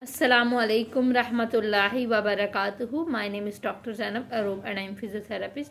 Assalamu alaikum rahmatullahi wa barakatuhu. My name is Dr. Zainab Aroub and I am physiotherapist.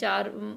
4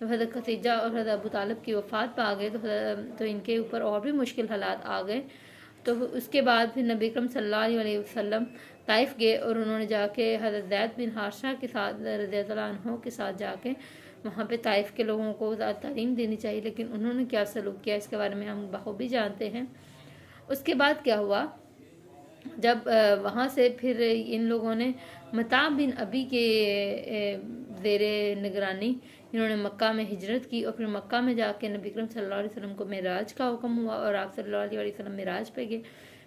جب حضرت خدیجہ اور حضرت ابو طالب کی وفات پا گئے تو ان کے اوپر اور بھی مشکل حالات آ گئے. تو اس کے بعد پھر نبی اکرم صلی اللہ علیہ وسلم طائف گئے اور انہوں نے جا کے حضرت زید بن حارثہ کے ساتھ رضی اللہ عنہ کے ساتھ جا کے وہاں پہ طائف کے لوگوں کو تعلیم دینی چاہیے، لیکن انہوں نے کیا سلوک کیا اس کے بارے میں ہم بخوبی جانتے ہیں. اس کے بعد کیا ہوا، جب وہاں سے پھر ان لوگوں نے متاع بن ابی کے زیر نگرانی انہوں نے مکہ میں ہجرت کی، اور پھر مکہ میں جا کے نبی اکرم صلی اللہ علیہ وسلم کو معراج کا حکم ہوا اور آپ صلی اللہ علیہ وسلم معراج پہ گئے.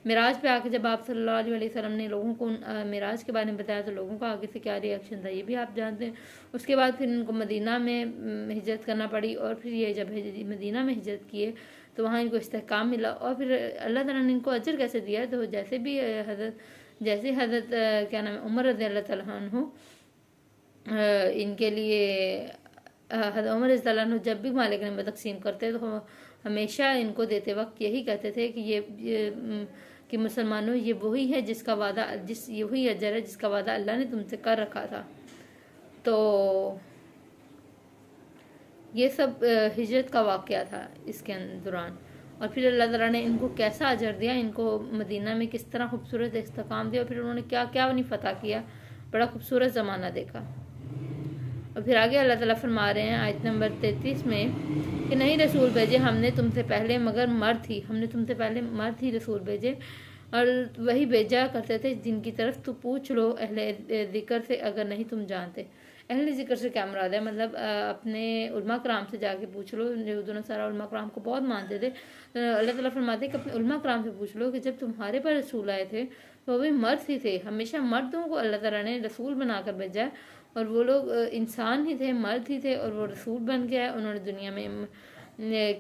معراج پہ آ کے جب آپ صلی اللہ علیہ وسلم نے لوگوں کو معراج کے بارے میں بتایا تو لوگوں کا آگے سے کیا ری ایکشن تھا یہ بھی آپ جانتے ہیں. اس کے بعد پھر ان کو مدینہ میں ہجرت کرنا پڑی، اور پھر یہ جب مدینہ میں ہجرت کیے تو وہاں ان کو استحکام ملا، اور پھر اللہ تعالیٰ نے ان کو اجر کیسے دیا. تو جیسے حضرت کیا نام ہے عمر رضی اللہ تعالیٰ عنہ ان کے لیے حضرت عمر رضی اللہ عنہ جب بھی مال غنیمت تقسیم کرتے تو ہمیشہ ان کو دیتے وقت یہی کہتے تھے کہ مسلمانوں یہ وہی ہے جس کا وعدہ یہی اجر ہے جس کا وعدہ اللہ نے تم سے کر رکھا تھا. تو یہ سب ہجرت کا واقعہ تھا اس کے دوران، اور پھر اللہ تعالیٰ نے ان کو کیسا اجر دیا، ان کو مدینہ میں کس طرح خوبصورت استحکام دیا، اور پھر انہوں نے کیا کیا انہیں فتح کیا، بڑا خوبصورت زمانہ دیکھا. اور پھر آگے اللہ تعالیٰ فرما رہے ہیں آیت نمبر 33 میں کہ نہیں رسول بھیجے ہم نے تم سے پہلے مگر مرد ہی رسول بھیجے، اور وہی بھیجا کرتے تھے جن کی طرف تو پوچھ لو اہل ذکر سے اگر نہیں تم جانتے. اہل ذکر سے کیا مراد ہے، مطلب اپنے علماء کرام سے جا کے پوچھ لو. یہود و نصارہ علماء کرام کو بہت مانتے تھے. اللہ تعالیٰ فرماتے ہیں کہ اپنے علماء کرام سے پوچھ لو کہ جب تمہارے پر رسول آئے تھے تو وہ بھی مرد ہی تھے. ہمیشہ مردوں کو اللہ تعالیٰ نے رسول بنا کر بھیجا ہے، اور وہ لوگ انسان ہی تھے، مرد ہی تھے، اور وہ رسول بن گیا ہے. انہوں نے دنیا میں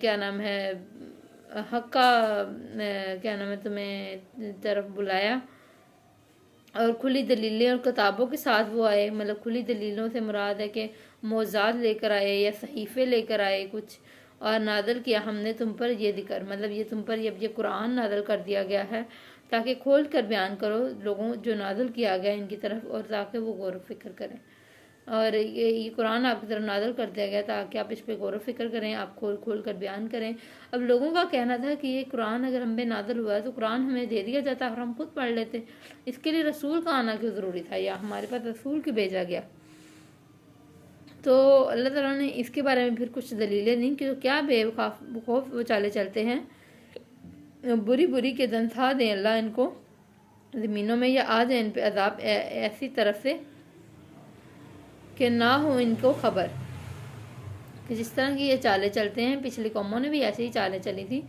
کیا نام ہے حق کا کیا نام ہے تمہیں طرف بلایا، اور کھلی دلیلیں اور کتابوں کے ساتھ وہ آئے. مطلب کھلی دلیلوں سے مراد ہے کہ معجزات لے کر آئے یا صحیفے لے کر آئے کچھ، اور نازل کیا ہم نے تم پر یہ ذکر، مطلب یہ تم پر یہ قرآن نازل کر دیا گیا ہے تاکہ کھول کر بیان کرو لوگوں جو نازل کیا گیا ان کی طرف، اور تاکہ وہ غور و فکر کریں. اور یہ قرآن آپ کی طرف نازل کر دیا گیا تاکہ آپ اس پہ غور و فکر کریں، آپ کھول کر بیان کریں. اب لوگوں کا کہنا تھا کہ یہ قرآن اگر ہم پہ نازل ہوا ہے تو قرآن ہمیں دے دیا جاتا اور ہم خود پڑھ لیتے، اس کے لیے رسول کا آنا کیوں ضروری تھا، یا ہمارے پاس رسول کیوں بھیجا گیا. تو اللہ تعالیٰ نے اس کے بارے میں پھر کچھ دلیلیں دیں کہ کیا بے خوف وہ چالے چلتے ہیں، بری کے دنسا دیں اللہ ان کو زمینوں میں، یا آ جائے ان پہ عذاب ایسی طرف سے کہ نہ ہو ان کو خبر. کہ جس طرح کی یہ چالیں چلتے ہیں پچھلی قوموں نے بھی ایسے ہی چالیں چلی تھی،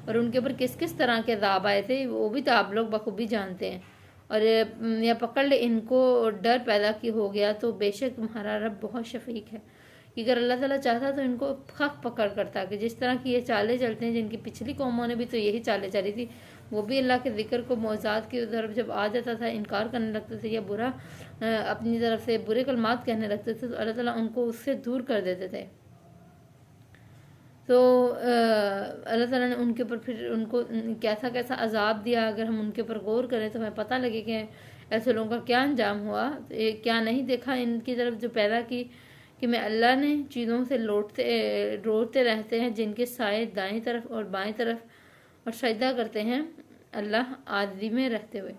اور ان کے اوپر کس طرح کے عذاب آئے تھے وہ بھی تو آپ لوگ بخوبی جانتے ہیں. اور یا پکڑ لے ان کو ڈر پیدا کی ہو گیا تو بے شک تمہارا رب بہت شفیق ہے. کہ اگر اللہ تعالیٰ چاہتا تو ان کو خق پکڑ کرتا، کہ جس طرح کی یہ چالیں چلتے ہیں جن کی پچھلی قوموں نے بھی تو یہی چالیں چلی تھی، وہ بھی اللہ کے ذکر کو معجزات کی طرف جب آ جاتا تھا انکار کرنے لگتے تھے، یا برا اپنی طرف سے برے کلمات کہنے لگتے تھے، تو اللہ تعالیٰ ان کو اس سے دور کر دیتے تھے. تو اللہ تعالیٰ نے ان کے اوپر پھر ان کو کیسا عذاب دیا. اگر ہم ان کے اوپر غور کریں تو ہمیں پتہ لگے کہ ایسے لوگوں کا کیا انجام ہوا. کیا نہیں دیکھا ان کی طرف جو پیدا کی کہ میں اللہ نے چیزوں سے روڑتے رہتے ہیں جن کے سائے دائیں طرف اور بائیں طرف، اور سجدہ کرتے ہیں اللہ عاجزی میں رہتے ہوئے.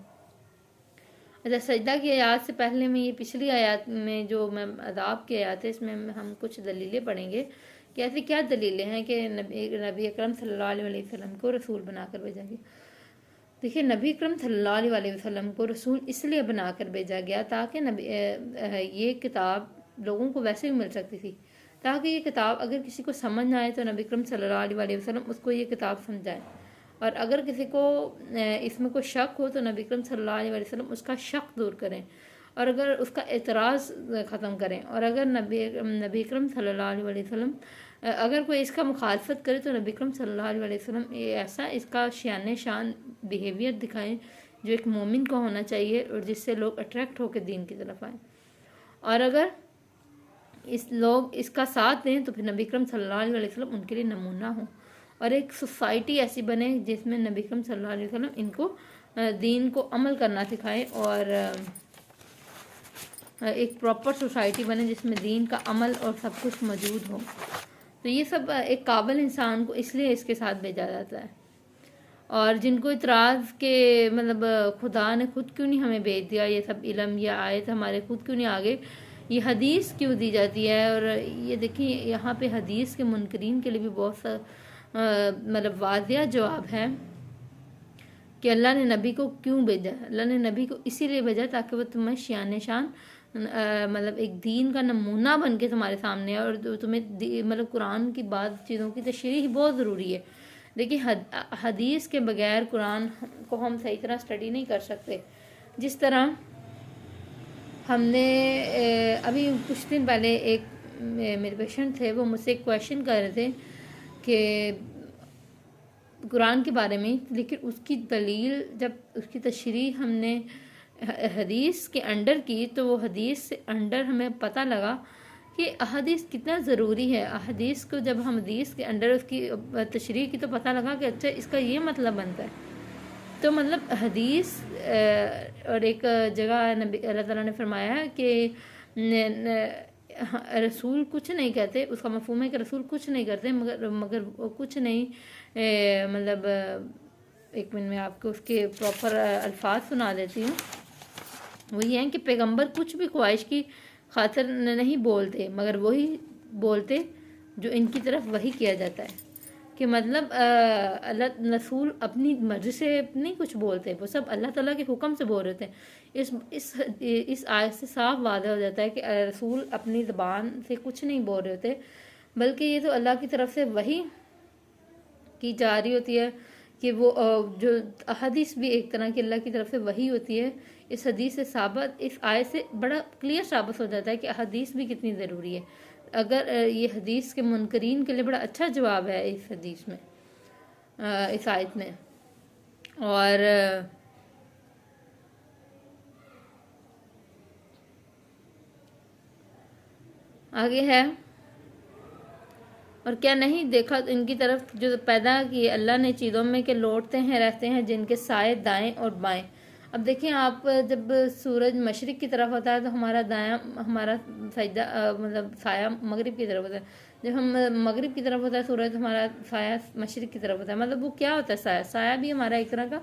اچھا، سجدہ کی آیات سے پہلے میں یہ پچھلی آیات میں جو میں عذاب کی آیات ہے اس میں ہم کچھ دلیلیں پڑھیں گے کہ ایسی کیا دلیلیں ہیں کہ نبی اکرم صلی اللہ علیہ وسلم کو رسول بنا کر بھیجا گیا. دیکھیے، نبی اکرم صلی اللہ علیہ وسلم کو رسول اس لیے بنا کر بھیجا گیا تاکہ یہ کتاب لوگوں کو ویسے بھی مل سکتی تھی، تاکہ یہ کتاب اگر کسی کو سمجھ نہ آئے تو نبی اکرم صلی اللہ علیہ وسلم اس کو یہ کتاب سمجھائیں، اور اگر کسی کو اس میں کوئی شک ہو تو نبی اکرم صلی اللہ علیہ وسلم اس کا شک دور کریں، اور اگر اس کا اعتراض ختم کریں. اور اگر نبی اکرم صلی اللہ علیہ وسلم اگر کوئی اس کا مخالفت کرے تو نبی اکرم صلی اللہ علیہ وسلم ایسا اس کا شان بیہیویئر دکھائیں جو ایک مومن کو ہونا چاہیے، اور جس سے لوگ اٹریکٹ ہو کے دین کی طرف آئیں. اور اگر لوگ اس کا ساتھ دیں تو پھر نبی اکرم صلی اللہ علیہ وسلم ان کے لیے نمونہ ہوں، اور ایک سوسائٹی ایسی بنے جس میں نبی اکرم صلی اللہ علیہ وسلم ان کو دین کو عمل کرنا سکھائے، اور ایک پراپر سوسائٹی بنے جس میں دین کا عمل اور سب کچھ موجود ہو. تو یہ سب ایک قابل انسان کو اس لیے اس کے ساتھ بھیجا جاتا ہے. اور جن کو اعتراض کے مطلب خدا نے خود کیوں نہیں ہمیں بھیج دیا یہ سب علم یا آیت ہمارے خود کیوں نہیں آگے، یہ حدیث کیوں دی جاتی ہے. اور یہ دیکھیں یہاں پہ حدیث کے منکرین کے لیے بھی بہت سا مطلب واضح جواب ہے کہ اللہ نے نبی کو کیوں بھیجا. اللہ نے نبی کو اسی لیے بھیجا تاکہ وہ تمہیں شان شان مطلب ایک دین کا نمونہ بن کے تمہارے سامنے ہے. اور تمہیں مطلب قرآن کی بعض چیزوں کی تشریح بہت ضروری ہے. دیکھیں حدیث کے بغیر قرآن کو ہم صحیح طرح اسٹڈی نہیں کر سکتے. جس طرح ہم نے ابھی کچھ دن پہلے ایک میرے پیشنٹ تھے، وہ مجھ سے ایک کویشچن کر رہے تھے کہ قرآن کے بارے میں، لیکن اس کی دلیل جب اس کی تشریح ہم نے حدیث کے انڈر کی تو وہ حدیث سے انڈر ہمیں پتہ لگا کہ احادیث کتنا ضروری ہے. احادیث کو جب ہم حدیث کے انڈر اس کی تشریح کی تو پتہ لگا کہ اچھا اس کا یہ مطلب بنتا ہے. تو مطلب حدیث اور ایک جگہ نبی اللہ تعالیٰ نے فرمایا ہے کہ رسول کچھ نہیں کہتے، اس کا مفہوم ہے کہ رسول کچھ نہیں کرتے مگر کچھ نہیں مطلب ایک منٹ میں آپ کو اس کے پراپر الفاظ سنا دیتی ہوں. وہ یہ ہیں کہ پیغمبر کچھ بھی خواہش کی خاطر نہیں بولتے مگر وہی بولتے جو ان کی طرف وحی کیا جاتا ہے. کہ مطلب اللہ رسول اپنی مرضی سے نہیں کچھ بولتے، وہ سب اللہ تعالیٰ کے حکم سے بول رہے تھے. اس آیت سے صاف واضح ہو جاتا ہے کہ رسول اپنی زبان سے کچھ نہیں بول رہے ہوتے، بلکہ یہ تو اللہ کی طرف سے وحی کی جا رہی ہوتی ہے. کہ وہ جو احادیث بھی ایک طرح کی اللہ کی طرف سے وحی ہوتی ہے. اس حدیث سے ثابت، اس آیت سے بڑا کلیئر ثابت ہو جاتا ہے کہ احادیث بھی کتنی ضروری ہے. اگر یہ حدیث کے منکرین کے لیے بڑا اچھا جواب ہے اس حدیث میں، اس آیت میں. اور آگے ہے، اور کیا نہیں دیکھا ان کی طرف جو پیدا کیے اللہ نے چیزوں میں کہ لوٹتے ہیں رہتے ہیں جن کے سائے دائیں اور بائیں. اب دیکھیں آپ جب سورج مشرق کی طرف ہوتا ہے تو ہمارا دایاں ہمارا سجدہ مطلب سایہ مغرب کی طرف ہوتا ہے. جب ہم مغرب کی طرف ہوتا ہے سورج، ہمارا سایہ مشرق کی طرف ہوتا ہے. مطلب وہ کیا ہوتا ہے سایہ بھی ہمارا ایک طرح کا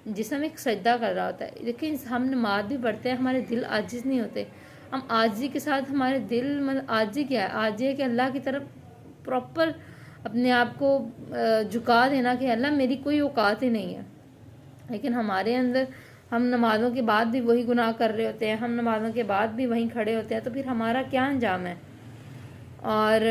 جسم ایک سجدہ کر رہا ہوتا ہے. لیکن ہم نماز بھی پڑھتے ہیں، ہمارے دل عاجز نہیں ہوتے. ہم عاجزی کے ساتھ ہمارے دل مطلب عاجزی کیا ہے؟ عاجزی ہے کہ اللہ کی طرف پراپر اپنے آپ کو جھکا دینا کہ اللہ میری کوئی اوقات ہی نہیں ہے. لیکن ہمارے اندر ہم نمازوں کے بعد بھی وہی گناہ کر رہے ہوتے ہیں، ہم نمازوں کے بعد بھی وہیں کھڑے ہوتے ہیں. تو پھر ہمارا کیا انجام ہے؟ اور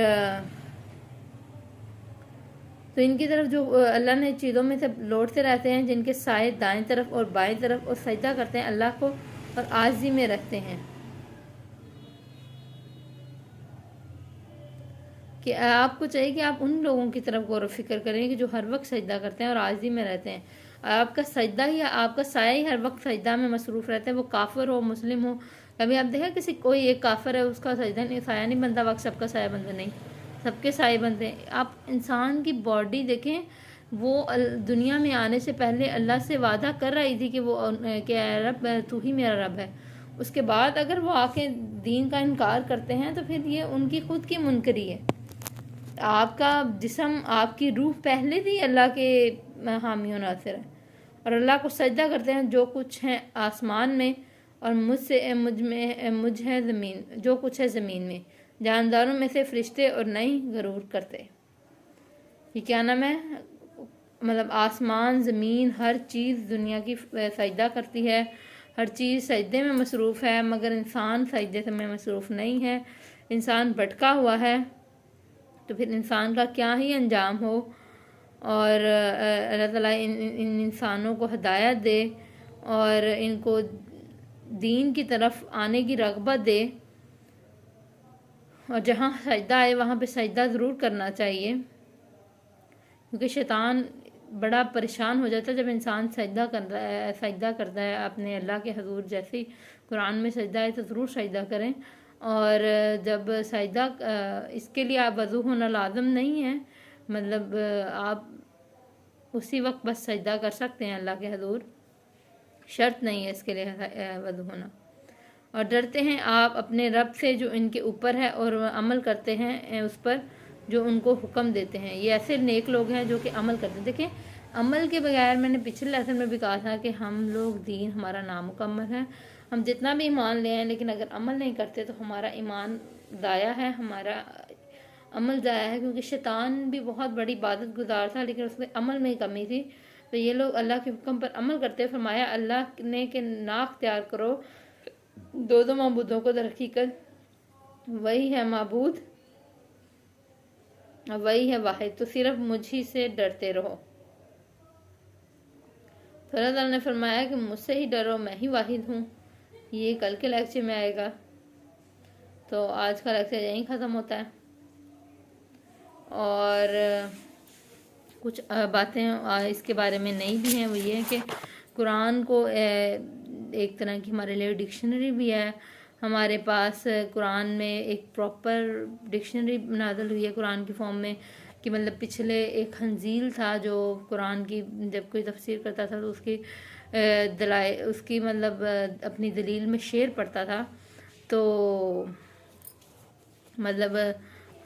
تو ان کی طرف جو اللہ نے چیزوں میں سے لوٹتے رہتے ہیں جن کے سائے دائیں طرف اور بائیں طرف، اور سجدہ کرتے ہیں اللہ کو اور عاجزی میں رکھتے ہیں. کہ آپ کو چاہیے کہ آپ ان لوگوں کی طرف غور و فکر کریں کہ جو ہر وقت سجدہ کرتے ہیں اور عاجزی میں رہتے ہیں. آپ کا سجدہ ہی آپ کا سایہ ہی ہر وقت سجدہ میں مصروف رہتا ہے، وہ کافر ہو مسلم ہو. کبھی آپ دیکھیں کسی کوئی ایک کافر ہے اس کا سجدہ نہیں، سایہ نہیں بنتا، وقت سب کا سایہ بنتا نہیں، سب کے سائے بنتے ہیں. آپ انسان کی باڈی دیکھیں، وہ دنیا میں آنے سے پہلے اللہ سے وعدہ کر رہی تھی کہ وہ کہ اے رب تو ہی میرا رب ہے. اس کے بعد اگر وہ آ کے دین کا انکار کرتے ہیں تو پھر یہ ان کی خود کی منکری ہے. آپ کا جسم، آپ کی روح پہلے بھی اللہ کے حامی و ناصر ہے، اور اللہ کو سجدہ کرتے ہیں جو کچھ ہے آسمان میں اور مجھ ہے زمین، جو کچھ ہے زمین میں، جانداروں میں سے فرشتے اور نہیں غرور کرتے. یہ کیا نام ہے؟ مطلب آسمان زمین ہر چیز دنیا کی سجدہ کرتی ہے، ہر چیز سجدے میں مصروف ہے، مگر انسان سجدے میں مصروف نہیں ہے. انسان بھٹکا ہوا ہے. تو پھر انسان کا کیا ہی انجام ہو. اور اللہ تعالیٰ ان انسانوں کو ہدایت دے اور ان کو دین کی طرف آنے کی رغبت دے. اور جہاں سجدہ آئے وہاں پہ سجدہ ضرور کرنا چاہیے، کیونکہ شیطان بڑا پریشان ہو جاتا ہے جب انسان سجدہ کرتا ہے اپنے اللہ کے حضور. جیسے ہی قرآن میں سجدہ ہے تو ضرور سجدہ کریں. اور جب سجدہ اس کے لیے آپ وضو ہونا لازم نہیں ہے، مطلب آپ اسی وقت بس سجدہ کر سکتے ہیں اللہ کے حضور، شرط نہیں ہے اس کے لیے وضو ہونا. اور ڈرتے ہیں آپ اپنے رب سے جو ان کے اوپر ہے، اور عمل کرتے ہیں اس پر جو ان کو حکم دیتے ہیں۔ یہ ایسے نیک لوگ ہیں جو کہ عمل کرتے ہیں۔ دیکھیں عمل کے بغیر، میں نے پچھلے لیسن میں بھی کہا تھا کہ ہم لوگ دین ہمارا نامکمل ہے، ہم جتنا بھی ایمان لے آئیں لیکن اگر عمل نہیں کرتے تو ہمارا ایمان ضائع ہے، ہمارا عمل ضائع ہے، کیونکہ شیطان بھی بہت بڑی عبادت گزار تھا لیکن اس کے عمل میں کمی تھی۔ تو یہ لوگ اللہ کے حکم پر عمل کرتے، فرمایا اللہ نے کہ نہ اختیار کرو دو معبودوں کو در حقیقت وہی ہے معبود، وہی ہے واحد، تو صرف مجھ ہی سے ڈرتے رہو۔ تو اللہ تعالیٰ نے فرمایا کہ مجھ سے ہی ڈرو، میں ہی واحد ہوں۔ یہ کل کے لیکچر میں آئے گا۔ تو آج کا لیکچر یہیں ختم ہوتا ہے، اور کچھ باتیں اس کے بارے میں نئی بھی ہیں، وہ یہ ہے کہ قرآن کو ایک طرح کی ہمارے لیے ڈکشنری بھی ہے۔ ہمارے پاس قرآن میں ایک پراپر ڈکشنری نازل ہوئی ہے قرآن کی فارم میں، کہ مطلب پچھلے ایک خنزیل تھا جو قرآن کی جب کوئی تفسیر کرتا تھا تو اس کی دلائل، اس کی مطلب اپنی دلیل میں شعر پڑھتا تھا۔ تو مطلب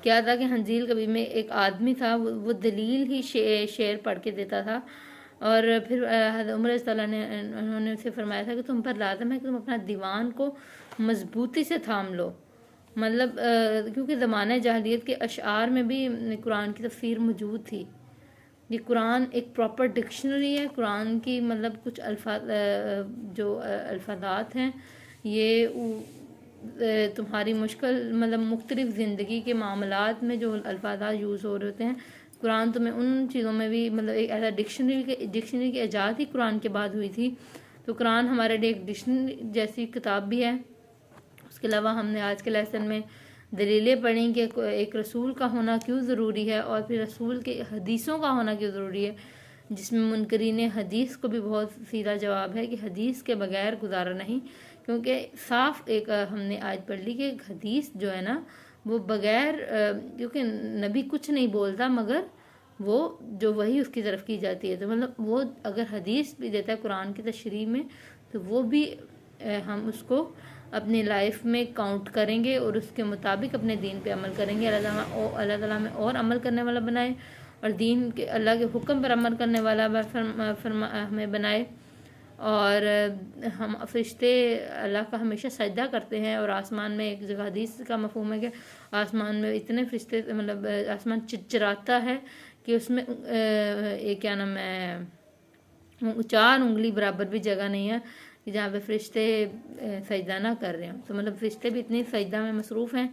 کیا تھا کہ خنزیل کبھی میں ایک آدمی تھا، وہ دلیل ہی شعر پڑھ کے دیتا تھا، اور پھر حضرت عمر رضی اللہ نے انہوں نے اسے فرمایا تھا کہ تم پر لازم ہے کہ تم اپنا دیوان کو مضبوطی سے تھام لو، مطلب کیونکہ زمانہ جاہلیت کے اشعار میں بھی قرآن کی تفسیر موجود تھی۔ یہ قرآن ایک پراپر ڈکشنری ہے، قرآن کی مطلب کچھ جو الفاظات ہیں یہ تمہاری مشکل مطلب مختلف زندگی کے معاملات میں جو الفاظات یوز ہو رہے ہوتے ہیں، قرآن تمہیں ان چیزوں میں بھی مطلب ایک ایسا ڈکشنری کی ایجاد ہی قرآن کے بعد ہوئی تھی۔ تو قرآن ہمارے لیے ایک ڈکشنری جیسی کتاب بھی ہے۔ اس کے علاوہ ہم نے آج کے لیسن میں دلیلیں پڑھیں کہ ایک رسول کا ہونا کیوں ضروری ہے، اور پھر رسول کے حدیثوں کا ہونا کیوں ضروری ہے، جس میں منکرین حدیث کو بھی بہت سیدھا جواب ہے کہ حدیث کے بغیر گزارا نہیں، کیونکہ صاف ایک ہم نے آج پڑھ لی کہ حدیث جو ہے نا وہ بغیر، کیونکہ نبی کچھ نہیں بولتا مگر وہ جو وہی اس کی طرف کی جاتی ہے، تو مطلب وہ اگر حدیث بھی دیتا ہے قرآن کی تشریح میں تو وہ بھی ہم اس کو اپنی لائف میں کاؤنٹ کریں گے اور اس کے مطابق اپنے دین پہ عمل کریں گے۔ اللہ تعالیٰ میں اور عمل کرنے والا بنائے، اور دین کے اللہ کے حکم پر عمل کرنے والا ہمیں بنائے۔ اور ہم فرشتے اللہ کا ہمیشہ سجدہ کرتے ہیں، اور آسمان میں ایک جگہ حدیث کا مفہوم ہے کہ آسمان میں اتنے فرشتے مطلب آسمان چرچراتا ہے کہ اس میں کیا نام ہے 4 انگلی برابر بھی جگہ نہیں ہے کہ جہاں پہ فرشتے سجدہ نہ کر رہے ہوں۔ تو مطلب فرشتے بھی اتنی سجدہ میں مصروف ہیں،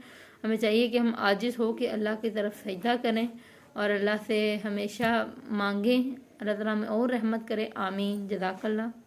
ہمیں چاہیے کہ ہم عاجز ہو کہ اللہ کی طرف سجدہ کریں اور اللہ سے ہمیشہ مانگیں، اللہ تعالیٰ میں اور رحمت کرے۔ آمین۔ جزاک اللہ۔